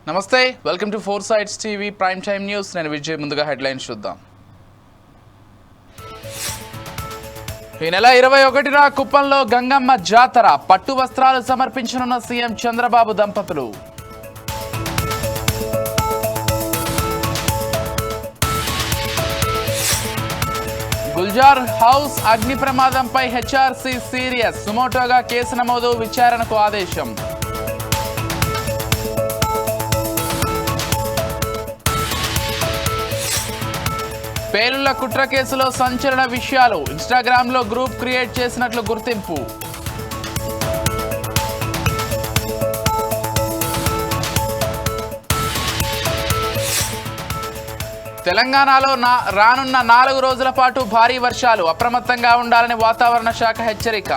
నమస్తే, welcome to four sides TV prime time news. నేను విజయ్. ముందుగా హెడ్లైన్స్ చూద్దాం. ఈ నెల 21న కుప్పంలో గంగమ్మ జాతర. పట్టు వస్త్రాలు సమర్పించనున్న సీఎం చంద్రబాబు దంపతులు. గుల్జార్ హౌస్ అగ్ని ప్రమాదంపై హెచ్ఆర్సీ సీరియస్. సుమోటోగా కేసు నమోదు, విచారణకు ఆదేశం. పేలుళ్ల కుట్ర కేసులో సంచలన విషయాలు. ఇన్స్టాగ్రామ్లో గ్రూప్ క్రియేట్ చేసినట్లు గుర్తింపు. తెలంగాణలో రానున్న 4 రోజుల పాటు భారీ వర్షాలు. అప్రమత్తంగా ఉండాలని వాతావరణ శాఖ హెచ్చరిక.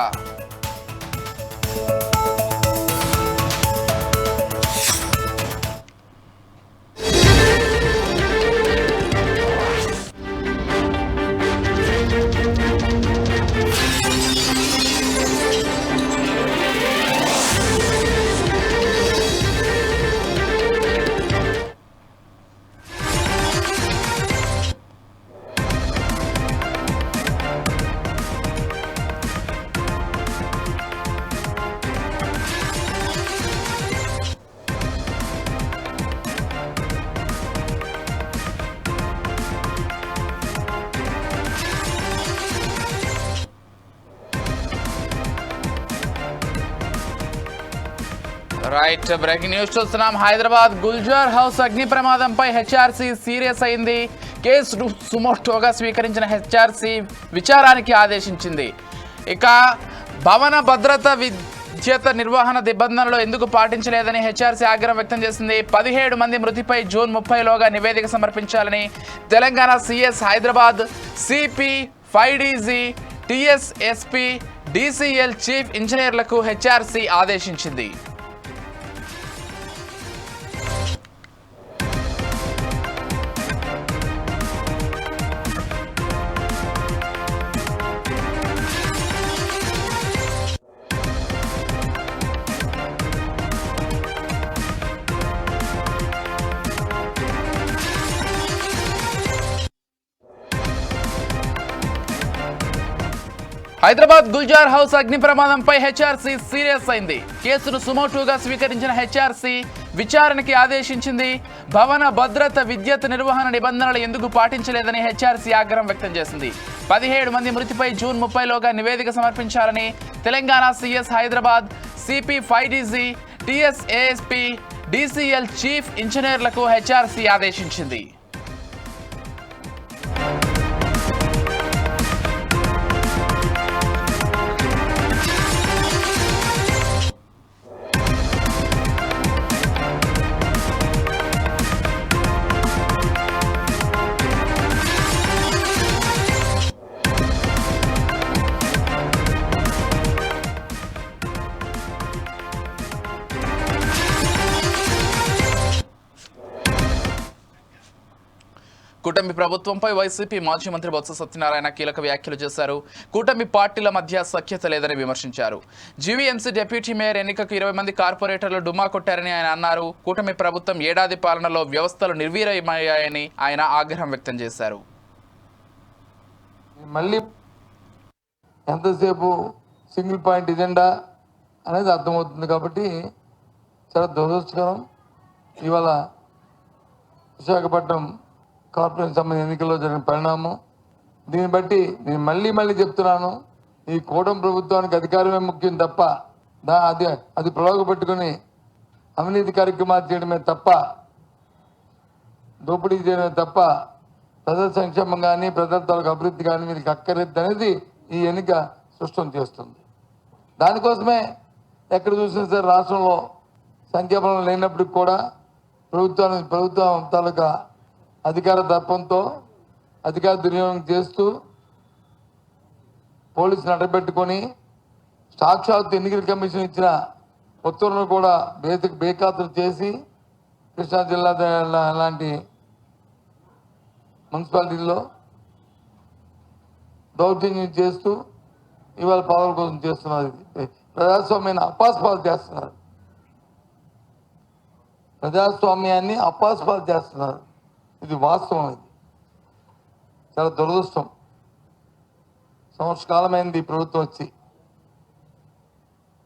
రైట్, బ్రేకింగ్ న్యూస్ చూస్తున్నాం. హైదరాబాద్ గుల్జార్ హౌస్ అగ్ని ప్రమాదంపై హెచ్ఆర్సీ సీరియస్ అయింది. కేసు సుమోటోగా స్వీకరించిన హెచ్ఆర్సీ విచారానికి ఆదేశించింది. ఇక భవన భద్రత విద్యుత్ నిర్వహణ నిబంధనలు ఎందుకు పాటించలేదని హెచ్ఆర్సీ ఆగ్రహం వ్యక్తం చేసింది. 17 మంది మృతిపై జూన్ 30లోగా నివేదిక సమర్పించాలని తెలంగాణ సీఎస్, హైదరాబాద్ సిపి, 5డీజీ, టీఎస్ఎస్పీ, డీసీఎల్ చీఫ్ ఇంజనీర్లకు హెచ్ఆర్సీ ఆదేశించింది. హైదరాబాద్ గుల్జార్ హౌస్ అగ్ని ప్రమాదంపై హెచ్ఆర్సీ సీరియస్ అయింది. కేసును సుమోటోగా స్వీకరించిన హెచ్ఆర్సీ విచారణకి ఆదేశించింది. భవన భద్రత విద్యుత్ నిర్వహణ నిబంధనలు ఎందుకు పాటించలేదని హెచ్ఆర్సీ ఆగ్రహం వ్యక్తం చేసింది. 17 మంది మృతిపై జూన్ 30లోగా నివేదిక సమర్పించాలని తెలంగాణ సీఎస్, హైదరాబాద్ సిపి, 5డీజీ, టీఎస్ఏఎస్పీ, డీసీఎల్ చీఫ్ ఇంజనీర్లకు హెచ్ఆర్సీ ఆదేశించింది. కూటమి ప్రభుత్వంపై వైసీపీ మాజీ మంత్రి బొత్స సత్యనారాయణ కీలక వ్యాఖ్యలు చేశారు. కూటమి పార్టీల మధ్య సఖ్యత లేదని విమర్శించారు. జీవీఎంసీ డిప్యూటీ మేయర్ ఎన్నికకు 20 మంది కార్పొరేటర్లు డుమ్మా కొట్టారని ఆయన అన్నారు. కూటమి ప్రభుత్వం ఏడాది పాలనలో వ్యవస్థలు నిర్వీర్యమయ్యాయని ఆయన ఆగ్రహం వ్యక్తం చేశారు. మళ్ళీ ఎంతసేపు సింగిల్ పాయింట్ ఎజెండా అనేది అర్థమవుతుంది. కాబట్టి చాలా దురదృష్టకరం. ఇవాళ విశాఖపట్నం కార్పొరేషన్ సంబంధించిన ఎన్నికల్లో జరిగిన పరిణామం. దీన్ని బట్టి నేను మళ్ళీ చెప్తున్నాను, ఈ కూటమి ప్రభుత్వానికి అధికారమే ముఖ్యం తప్ప అది ప్రలోభపెట్టుకుని అవినీతి కార్యక్రమాలు చేయడమే తప్ప, దోపిడీ చేయడమే తప్ప ప్రజల సంక్షేమం కానీ ప్రజల తాలూకు అభివృద్ధి కానీ వీరికి అక్కర్లేదు అనేది ఈ ఎన్నిక స్పష్టం చేస్తుంది. దానికోసమే ఎక్కడ చూసినా సరే రాష్ట్రంలో సంఖ్యాబలం లేనప్పటికి కూడా ప్రభుత్వం తాలూకా అధికార దర్పంతో అధికార దుర్వినియోగం చేస్తూ పోలీసులు అడ్డబెట్టుకొని సాక్షాత్ ఎన్నికల కమిషన్ ఇచ్చిన ఉత్తర్వులను కూడా బేఖాతరు చేసి కృష్ణా జిల్లా లాంటి మున్సిపాలిటీల్లో దౌర్జన్యం చేస్తూ ఇవాళ పదవుల కోసం చేస్తున్నారు. ప్రజాస్వామ్యాన్ని అపాస్పాలు చేస్తున్నారు. ప్రజాస్వామ్యాన్ని అపాస్పాలు చేస్తున్నారు. ఇది వాస్తవం. ఇది చాలా దురదృష్టం. సంవత్సర కాలమైంది ఈ ప్రభుత్వం వచ్చి.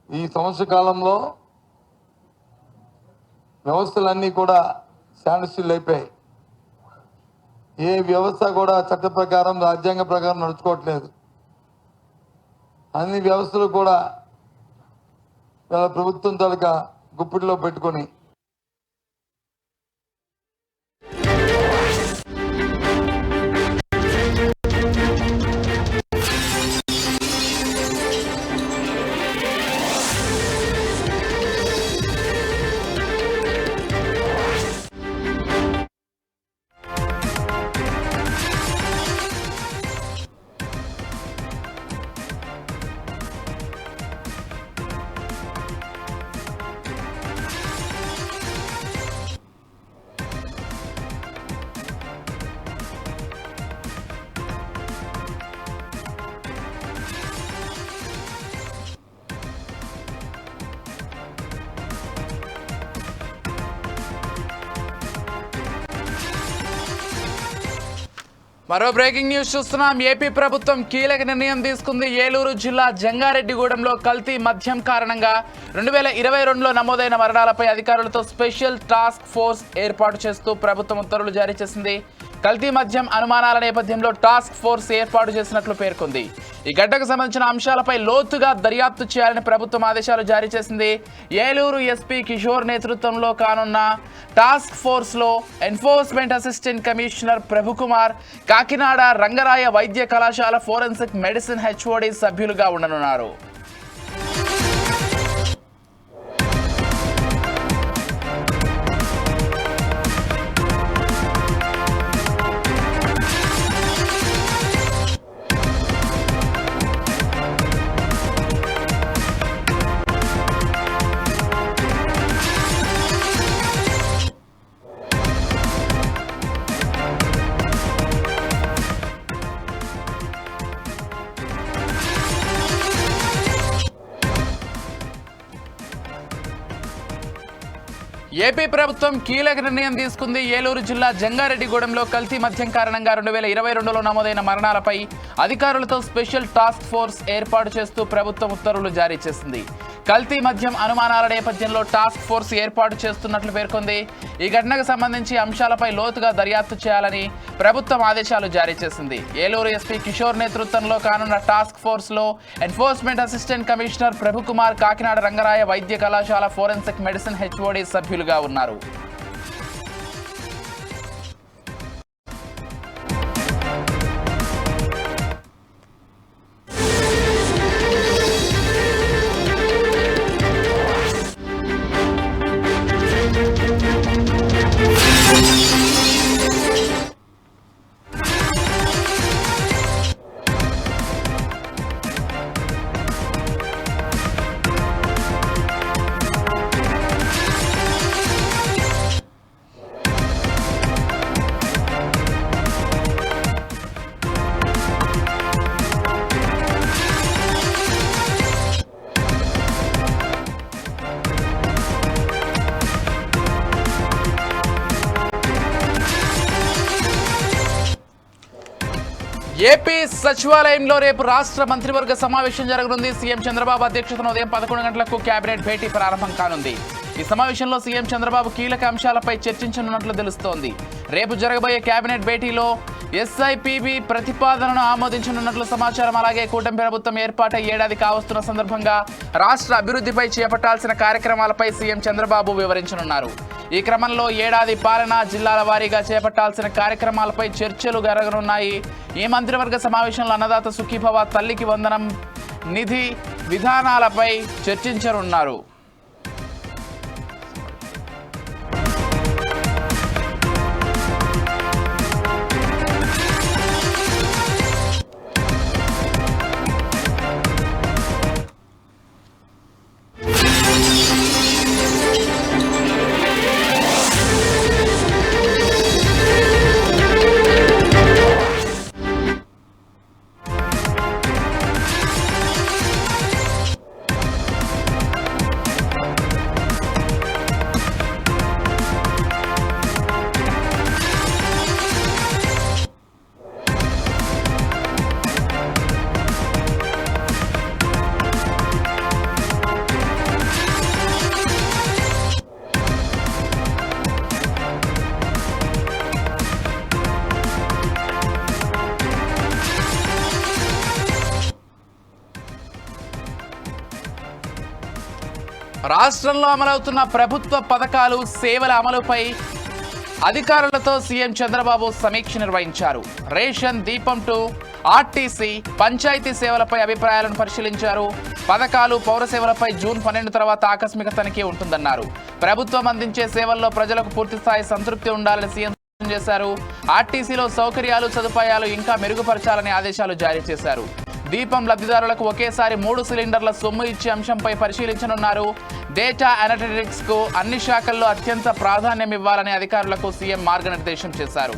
ఈ సంవత్సర కాలంలో వ్యవస్థలన్నీ కూడా స్టాండ్స్టిల్ అయిపోయాయి. ఏ వ్యవస్థ కూడా చట్ట ప్రకారం రాజ్యాంగ ప్రకారం నడుచుకోవట్లేదు. అన్ని వ్యవస్థలు కూడా ప్రభుత్వం తాలూకా గుప్పిడిలో పెట్టుకొని మరో బ్రేకింగ్ న్యూస్ చూస్తున్నాం. ఏపీ ప్రభుత్వం కీలక నిర్ణయం తీసుకుంది. ఏలూరు జిల్లా జంగారెడ్డిగూడెంలో కల్తీ మద్యం కారణంగా 2022లో నమోదైన మరణాలపై అధికారులతో స్పెషల్ టాస్క్ ఫోర్స్ ఏర్పాటు చేస్తూ ప్రభుత్వం ఉత్తర్వులు జారీ చేసింది. కల్తీ మద్యం అనుమానాల నేపథ్యంలో టాస్క్ ఫోర్స్ ఏర్పాటు చేసినట్లు పేర్కొంది. ఈ ఘటనకు సంబంధించిన అంశాలపై లోతుగా దర్యాప్తు చేయాలని ప్రభుత్వం ఆదేశాలు జారీ చేసింది. ఏలూరు ఎస్పీ కిషోర్ నేతృత్వంలో కానున్న టాస్క్ ఫోర్స్లో enforcement assistant commissioner Prabhukumar, Kakinada Rangaraya వైద్య కళాశాల ఫోరెన్సిక్ మెడిసిన్ హెచ్ఓడి సభ్యులుగా ఉండనున్నారు. ఏపీ ప్రభుత్వం కీలక నిర్ణయం తీసుకుంది. ఏలూరు జిల్లా జంగారెడ్డిగూడెంలో కల్తీ మద్యం కారణంగా 2022లో నమోదైన మరణాలపై అధికారులతో స్పెషల్ టాస్క్ ఫోర్స్ ఏర్పాటు చేస్తూ ప్రభుత్వం ఉత్తర్వులు జారీ చేసింది. కల్తీ మద్యం అనుమానాల నేపథ్యంలో టాస్క్ ఫోర్స్ ఏర్పాటు చేస్తున్నట్లు పేర్కొంది. ఈ ఘటనకు సంబంధించి అంశాలపై లోతుగా దర్యాప్తు చేయాలని ప్రభుత్వం ఆదేశాలు జారీ చేసింది. ఏలూరు ఎస్పీ కిషోర్ నేతృత్వంలో కానున్న టాస్క్ ఫోర్స్లో enforcement assistant commissioner Prabhukumar, Kakinada Rangaraya వైద్య కళాశాల ఫోరెన్సిక్ మెడిసిన్ హెచ్ఓడి సభ్యులుగా ఉన్నారు. ఏపీ సచివాలయంలో రేపు రాష్ట్ర మంత్రివర్గ సమావేశం జరగనుంది. సీఎం చంద్రబాబు అధ్యక్షతన ఉదయం 11 గంటలకు కేబినెట్ భేటీ ప్రారంభం కానుంది. ఈ సమావేశంలో సీఎం చంద్రబాబు కీలక అంశాలపై చర్చించనున్నట్లు తెలుస్తోంది. రేపు జరగబోయే కేబినెట్ భేటీలో ఎస్ఐపిబి ప్రతిపాదనను ఆమోదించనున్నట్లు సమాచారం. అలాగే కూటమి ప్రభుత్వం ఏర్పాటై ఏడాది కావస్తున్న సందర్భంగా రాష్ట్ర అభివృద్ధిపై చేపట్టాల్సిన కార్యక్రమాలపై సీఎం చంద్రబాబు వివరించనున్నారు. ఈ క్రమంలో ఏడాది పాలన, జిల్లాల వారీగా చేపట్టాల్సిన కార్యక్రమాలపై చర్చలు జరగనున్నాయి. ఈ మంత్రివర్గ సమావేశంలో అన్నదాత సుఖీభవ, తల్లికి వందనం నిధి విధానాలపై చర్చించనున్నారు. రాష్ట్రంలో అమలవుతున్న ప్రభుత్వ పథకాలు సేవల అమలుపై అధికారులతో సీఎం చంద్రబాబు సమీక్ష నిర్వహించారు. రేషన్, దీపం 2, ఆర్టీసీ, పంచాయతీ సేవలపై అభిప్రాయాలను పరిశీలించారు. పథకాలు, పౌర సేవలపై జూన్ 12 తర్వాత ఆకస్మిక తనిఖీ ఉంటుందన్నారు. ప్రభుత్వం అందించే సేవల్లో ప్రజలకు పూర్తిస్థాయి సంతృప్తి ఉండాలని సీఎం చేశారు. ఆర్టీసీలో సౌకర్యాలు, సదుపాయాలు ఇంకా మెరుగుపరచాలని ఆదేశాలు జారీ చేశారు. దీపం లబ్ధిదారులకు ఒకేసారి 3 సిలిండర్ల సొమ్ము ఇచ్చే అంశంపై పరిశీలించనున్నారు. డేటా అనలిటిక్స్ కు అన్ని శాఖల్లో అత్యంత ప్రాధాన్యం ఇవ్వాలని అధికారులకు సీఎం మార్గనిర్దేశం చేశారు.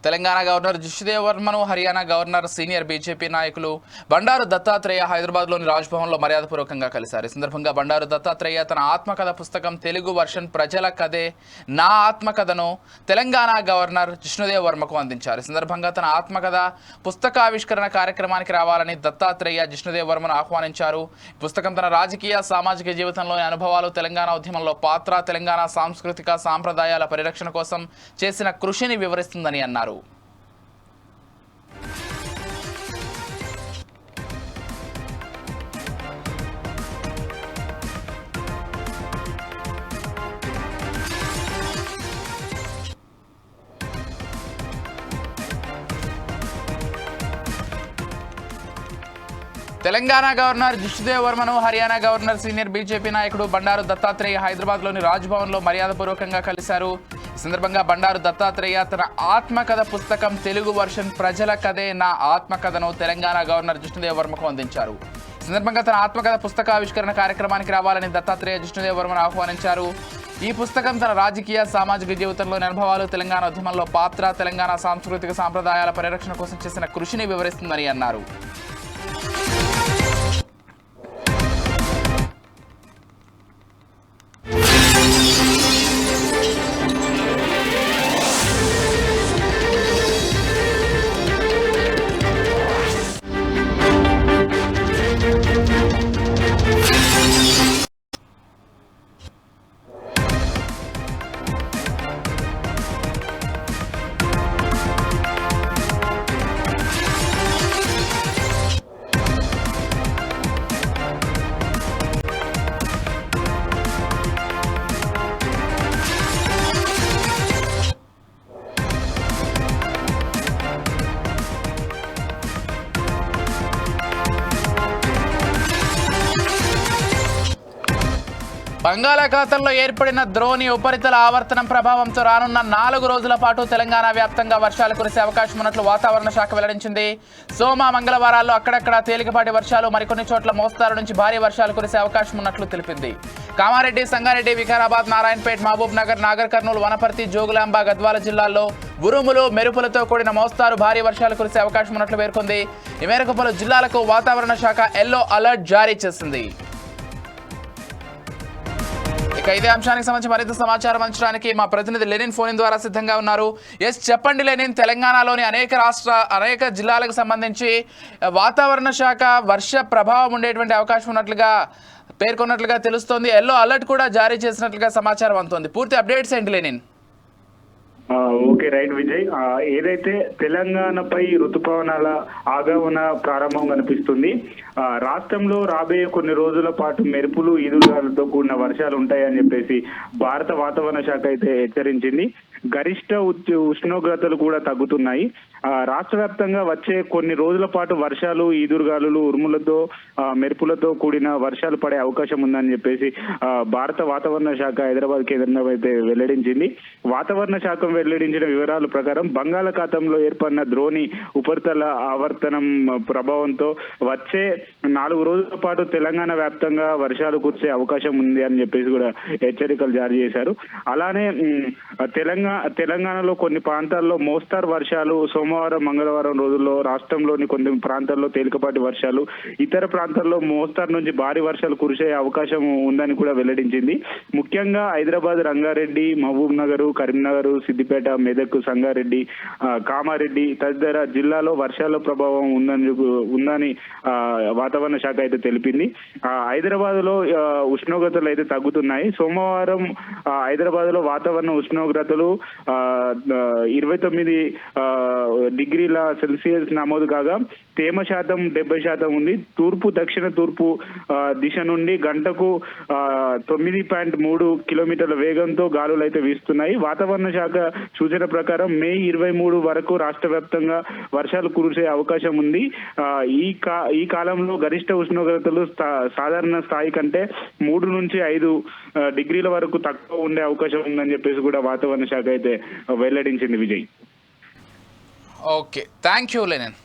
తెలంగాణ గవర్నర్ జిష్ణుదేవ్ వర్మను హర్యానా గవర్నర్ సీనియర్ బీజేపీ నాయకులు బండారు దత్తాత్రేయ హైదరాబాద్లోని రాజ్భవన్లో మర్యాదపూర్వకంగా కలిశారు. ఈ సందర్భంగా బండారు దత్తాత్రేయ తన ఆత్మకథ పుస్తకం తెలుగు వర్షన్ ప్రజల కథే నా ఆత్మకథను తెలంగాణ గవర్నర్ జిష్ణుదేవ్ వర్మకు అందించారు. ఈ సందర్భంగా తన ఆత్మకథ పుస్తకావిష్కరణ కార్యక్రమానికి రావాలని దత్తాత్రేయ జిష్ణుదేవ్ వర్మను ఆహ్వానించారు. పుస్తకం తన రాజకీయ, సామాజిక జీవితంలోని అనుభవాలు, తెలంగాణ ఉద్యమంలో పాత్ర, తెలంగాణ సాంస్కృతిక సాంప్రదాయాల పరిరక్షణ కోసం చేసిన కృషిని వివరిస్తుందని అన్నారు. తెలంగాణ గవర్నర్ జిష్ణుదేవ్ వర్మను హర్యానా గవర్నర్ సీనియర్ బీజేపీ నాయకుడు బండారు దత్తాత్రేయ హైదరాబాద్లోని రాజ్భవన్లో మర్యాదపూర్వకంగా కలిశారు. ఈ సందర్భంగా బండారు దత్తాత్రేయ తన ఆత్మకథ పుస్తకం తెలుగు వర్షన్ ప్రజల కథే నా ఆత్మకథను తెలంగాణ గవర్నర్ జిష్ణుదేవ్ వర్మకు అందించారు. ఈ సందర్భంగా తన ఆత్మకథ పుస్తకావిష్కరణ కార్యక్రమానికి రావాలని దత్తాత్రేయ జిష్ణుదేవ్ వర్మను ఆహ్వానించారు. ఈ పుస్తకం తన రాజకీయ, సామాజిక జీవితంలోని అనుభవాలు, తెలంగాణ ఉద్యమంలో పాత్ర, తెలంగాణ సాంస్కృతిక సాంప్రదాయాల పరిరక్షణ కోసం చేసిన కృషిని వివరిస్తుందని అన్నారు. బంగాళాఖాతంలో ఏర్పడిన ద్రోణి ఉపరితల ఆవర్తనం ప్రభావంతో రానున్న 4 రోజుల పాటు తెలంగాణ వ్యాప్తంగా వర్షాలు కురిసే అవకాశం ఉన్నట్లు వాతావరణ శాఖ వెల్లడించింది. సోమ, మంగళవారాల్లో అక్కడక్కడ తేలికపాటి వర్షాలు, మరికొన్ని చోట్ల మోస్తారు నుంచి భారీ వర్షాలు కురిసే అవకాశం ఉన్నట్లు తెలిపింది. కామారెడ్డి, సంగారెడ్డి, వికారాబాద్, నారాయణపేట్, మహబూబ్ నగర్, నాగర్ కర్నూలు, వనపర్తి, జోగులాంబ, గద్వాల జిల్లాల్లో ఉరుములు, మెరుపులతో కూడిన మోస్తారు భారీ వర్షాలు కురిసే అవకాశం ఉన్నట్లు పేర్కొంది. ఈ మేరకు పలు జిల్లాలకు వాతావరణ శాఖ ఎల్లో అలర్ట్ జారీ చేసింది. ఇదే అంశానికి సంబంధించి మరింత సమాచారం అందించడానికి మా ప్రతినిధి లెనిన్ ఫోన్ ద్వారా సిద్ధంగా ఉన్నారు. ఎస్, చెప్పండి లెనిన్. తెలంగాణలోని అనేక జిల్లాలకు సంబంధించి వాతావరణ శాఖ వర్ష ప్రభావం ఉండేటువంటి అవకాశం ఉన్నట్లుగా పేర్కొన్నట్లుగా తెలుస్తోంది. ఎల్లో అలర్ట్ కూడా జారీ చేసినట్లుగా సమాచారం అందుతోంది. పూర్తి అప్డేట్స్ ఏంటి లెనిన్? Okay, right Vijay. ఏదైతే తెలంగాణపై ఋతుపవనాల ఆగమన ప్రారంభం కనిపిస్తుంది. రాష్ట్రంలో రాబోయే కొన్ని రోజుల పాటు మెరుపులు, ఈదురుగాలతో కూడిన వర్షాలు ఉంటాయని చెప్పేసి భారత వాతావరణ శాఖ అయితే హెచ్చరించింది. గరిష్ట ఉష్ణోగ్రతలు కూడా తగ్గుతున్నాయి. రాష్ట్ర వ్యాప్తంగా వచ్చే కొన్ని రోజుల పాటు వర్షాలు, ఈదురుగాలులు, ఉరుములతో, మెరుపులతో కూడిన వర్షాలు పడే అవకాశం ఉందని చెప్పేసి భారత వాతావరణ శాఖ హైదరాబాద్ కేంద్రంగా అయితే వెల్లడించింది. వాతావరణ శాఖ వెల్లడించిన వెల్లడించిన వివరాల ప్రకారం బంగాళాఖాతంలో ఏర్పడిన ద్రోణి ఉపరితల ఆవర్తనం ప్రభావంతో వచ్చే 4 రోజుల పాటు తెలంగాణ వ్యాప్తంగా వర్షాలు కురిసే అవకాశం ఉంది అని చెప్పేసి కూడా హెచ్చరికలు జారీ చేశారు. అలానే తెలంగాణలో కొన్ని ప్రాంతాల్లో మోస్తారు వర్షాలు సోమవారం మంగళవారం రోజుల్లో రాష్ట్రంలోని కొన్ని ప్రాంతాల్లో తేలికపాటి వర్షాలు, ఇతర ప్రాంతాల్లో మోస్తారు నుంచి భారీ వర్షాలు కురిసే అవకాశం ఉందని కూడా వెల్లడించింది. ముఖ్యంగా హైదరాబాద్, రంగారెడ్డి, మహబూబ్ నగర్, కరీంనగర్, సిద్దిపేట, మెదక్, సంగారెడ్డి, కామారెడ్డి తదితర జిల్లాలో వర్షాల ప్రభావం ఉందని వాతావరణ శాఖ అయితే తెలిపింది. హైదరాబాద్ లో ఉష్ణోగ్రతలు అయితే తగ్గుతున్నాయి. సోమవారం హైదరాబాద్ లో వాతావరణ ఉష్ణోగ్రతలు 29 డిగ్రీల సెల్సియస్ నమోదు కాగా తేమ శాతం 70% ఉంది. తూర్పు దక్షిణ తూర్పు దిశ నుండి గంటకు 9.3 కిలోమీటర్ల వేగంతో గాలులు అయితే వీస్తున్నాయి. వాతావరణ శాఖ సూచన ప్రకారం మే 23 వరకు రాష్ట్ర వ్యాప్తంగా వర్షాలు కురిసే అవకాశం ఉంది. ఈ కాలంలో గరిష్ట ఉష్ణోగ్రతలు సాధారణ స్థాయి కంటే 3 నుంచి 5 డిగ్రీల వరకు తక్కువ ఉండే అవకాశం ఉందని చెప్పేసి కూడా వాతావరణ శాఖ అయితే వెల్లడించింది. Vijay, okay, thank you Lenin.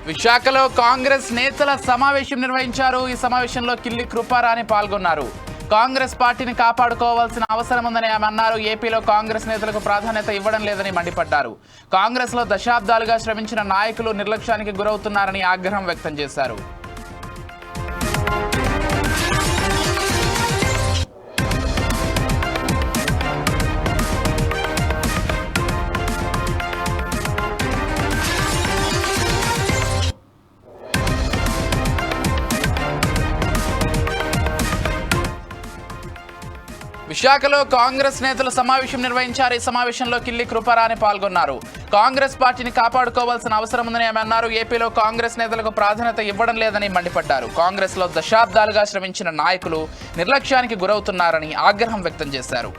విశాఖలో కాంగ్రెస్ నేతల సమావేశం నిర్వహించారు. ఈ సమావేశంలో కిల్లి కృపారాణి పాల్గొన్నారు. కాంగ్రెస్ పార్టీని కాపాడుకోవాల్సిన అవసరం ఉందని ఆమె అన్నారు. ఏపీలో కాంగ్రెస్ నేతలకు ప్రాధాన్యత ఇవ్వడం లేదని మండిపడ్డారు. కాంగ్రెస్లో దశాబ్దాలుగా శ్రమించిన నాయకులు నిర్లక్ష్యానికి గురవుతున్నారని ఆగ్రహం వ్యక్తం చేశారు. విశాఖలో కాంగ్రెస్ నేతల సమావేశం నిర్వహించారు. ఈ సమావేశంలో కిల్లి కృపారాణి పాల్గొన్నారు. కాంగ్రెస్ పార్టీని కాపాడుకోవాల్సిన అవసరం ఉందని ఆమె అన్నారు. ఏపీలో కాంగ్రెస్ నేతలకు ప్రాధాన్యత ఇవ్వడం లేదని మండిపడ్డారు. కాంగ్రెస్లో దశాబ్దాలుగా శ్రమించిన నాయకులు నిర్లక్ష్యానికి గురవుతున్నారని ఆగ్రహం వ్యక్తం చేశారు.